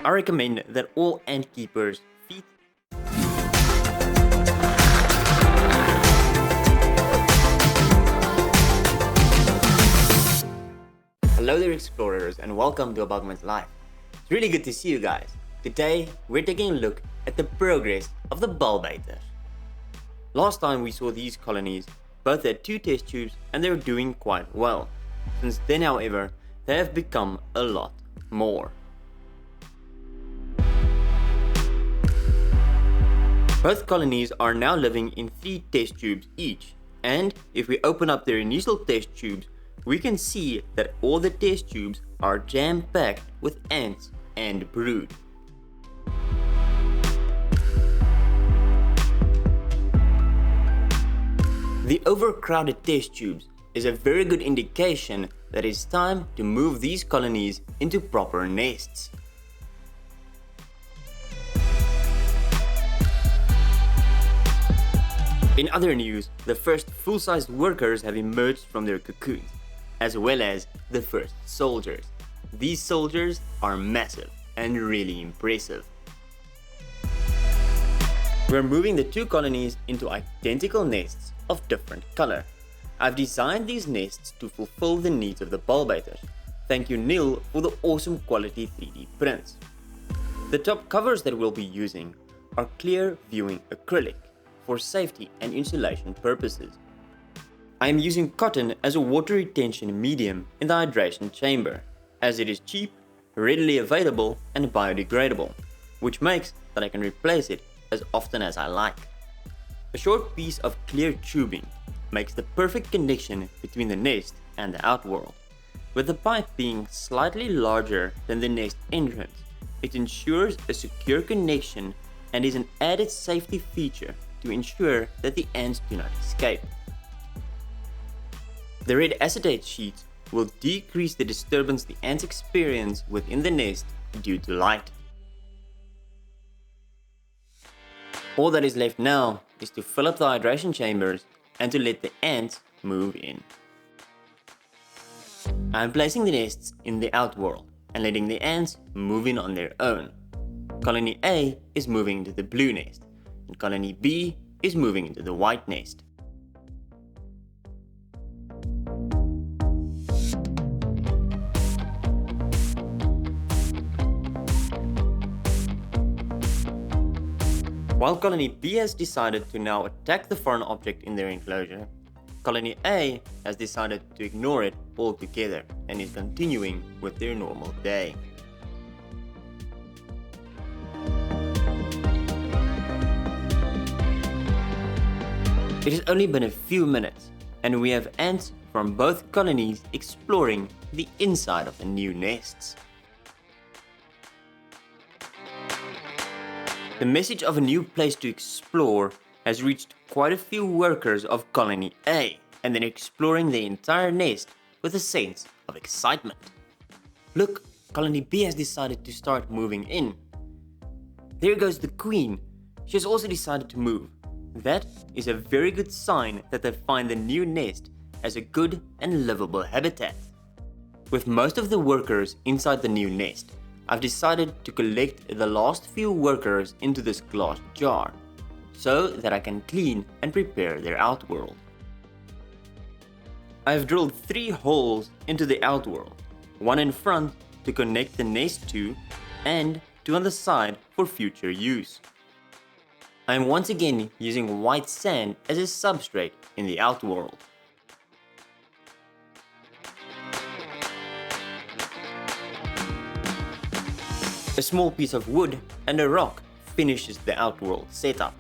I recommend that all ant keepers feed. Hello there explorers and welcome to Balbyters Live. It's really good to see you guys. Today we're taking a look at the progress of the Balbyters. Last time we saw these colonies both had 2 test tubes and they were doing quite well. Since then however, they have become a lot more. Both colonies are now living in 3 test tubes each, and if we open up their initial test tubes, we can see that all the test tubes are jam-packed with ants and brood. The overcrowded test tubes is a very good indication that it's time to move these colonies into proper nests. In other news, the first full-sized workers have emerged from their cocoons, as well as the first soldiers. These soldiers are massive and really impressive. We're moving the 2 colonies into identical nests of different color. I've designed these nests to fulfill the needs of the Balbyters. Thank you Neil for the awesome quality 3D prints. The top covers that we'll be using are clear viewing acrylic for safety and insulation purposes. I am using cotton as a water retention medium in the hydration chamber, as it is cheap, readily available and biodegradable, which makes that I can replace it as often as I like. A short piece of clear tubing makes the perfect connection between the nest and the outworld. With the pipe being slightly larger than the nest entrance, it ensures a secure connection and is an added safety feature to ensure that the ants do not escape. The red acetate sheets will decrease the disturbance the ants experience within the nest due to light. All that is left now is to fill up the hydration chambers and to let the ants move in. I am placing the nests in the outworld and letting the ants move in on their own. Colony A is moving into the blue nest, and Colony B is moving into the white nest. While Colony B has decided to now attack the foreign object in their enclosure, Colony A has decided to ignore it altogether and is continuing with their normal day. It has only been a few minutes and we have ants from both colonies exploring the inside of the new nests. The message of a new place to explore has reached quite a few workers of Colony A, and they're exploring the entire nest with a sense of excitement. Look, Colony B has decided to start moving in. There goes the queen. She has also decided to move. That is a very good sign that they find the new nest as a good and livable habitat. With most of the workers inside the new nest, I've decided to collect the last few workers into this glass jar, so that I can clean and prepare their outworld. I've drilled 3 holes into the outworld, 1 in front to connect the nest to, and 2 on the side for future use. I am once again using white sand as a substrate in the outworld. A small piece of wood and a rock finishes the Outworld setup.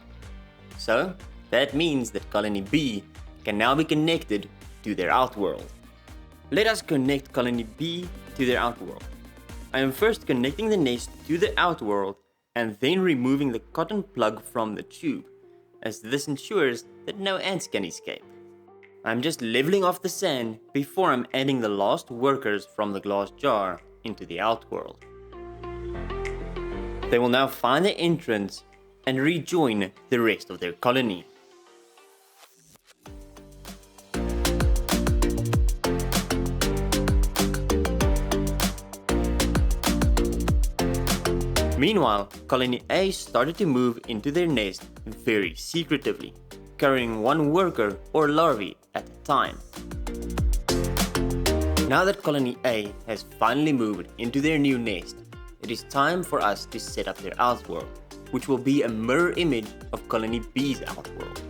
So that means that Colony B can now be connected to their outworld. Let us connect Colony B to their outworld. I am first connecting the nest to the outworld and then removing the cotton plug from the tube, as this ensures that no ants can escape. I'm just leveling off the sand before I'm adding the last workers from the glass jar into the outworld. They will now find the entrance and rejoin the rest of their colony. Meanwhile, Colony A started to move into their nest very secretively, carrying one worker or larvae at a time. Now that Colony A has finally moved into their new nest, it is time for us to set up their outworld, which will be a mirror image of Colony B's outworld.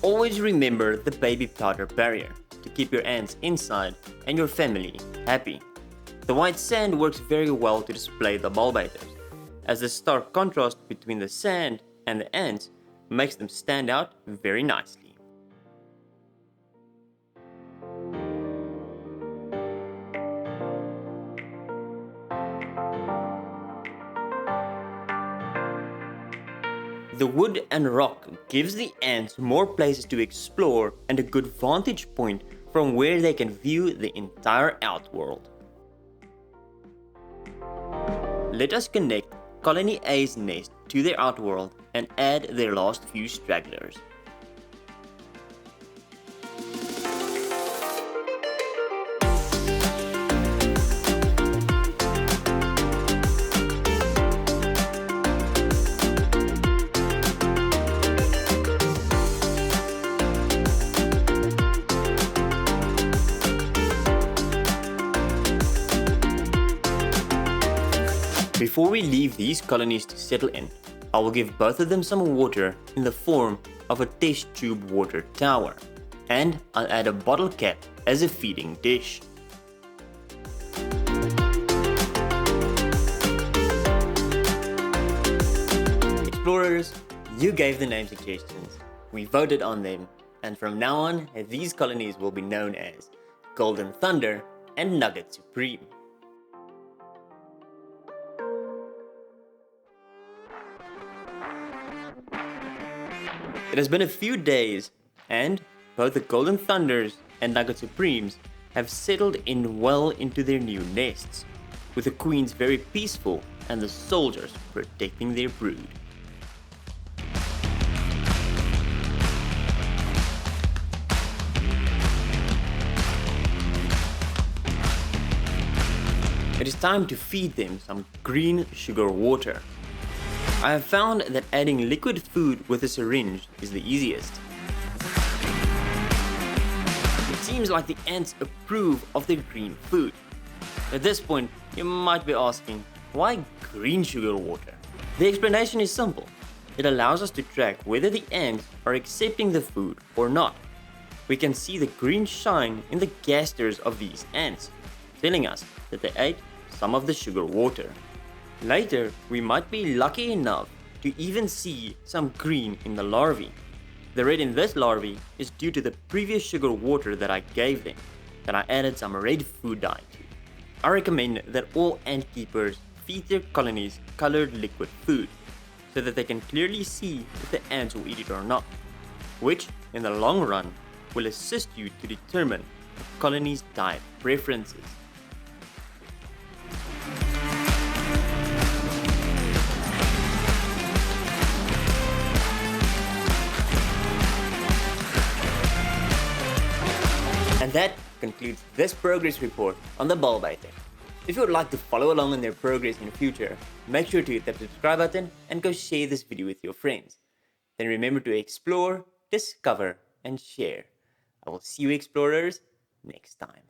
Always remember the baby powder barrier to keep your ants inside and your family happy. The white sand works very well to display the Balbyters, as the stark contrast between the sand and the ants makes them stand out very nicely. The wood and rock gives the ants more places to explore and a good vantage point from where they can view the entire outworld. Let us connect Colony A's nest to their outworld and add their last few stragglers. Before we leave these colonies to settle in, I will give both of them some water in the form of a test tube water tower, and I'll add a bottle cap as a feeding dish. Explorers, you gave the name suggestions, we voted on them, and from now on these colonies will be known as Golden Thunder and Nugget Supreme. It has been a few days, and both the Golden Thunders and Nugget Supremes have settled in well into their new nests, with the queens very peaceful and the soldiers protecting their brood. It is time to feed them some green sugar water. I have found that adding liquid food with a syringe is the easiest. It seems like the ants approve of their green food. At this point, you might be asking, why green sugar water? The explanation is simple. It allows us to track whether the ants are accepting the food or not. We can see the green shine in the gasters of these ants, telling us that they ate some of the sugar water. Later, we might be lucky enough to even see some green in the larvae. The red in this larvae is due to the previous sugar water that I gave them, that I added some red food dye to. I recommend that all ant keepers feed their colonies colored liquid food, so that they can clearly see if the ants will eat it or not, which, in the long run, will assist you to determine the colony's diet preferences. And that concludes this progress report on the Balbyter. If you would like to follow along on their progress in the future, make sure to hit that subscribe button and go share this video with your friends. Then remember to explore, discover, and share. I will see you explorers next time.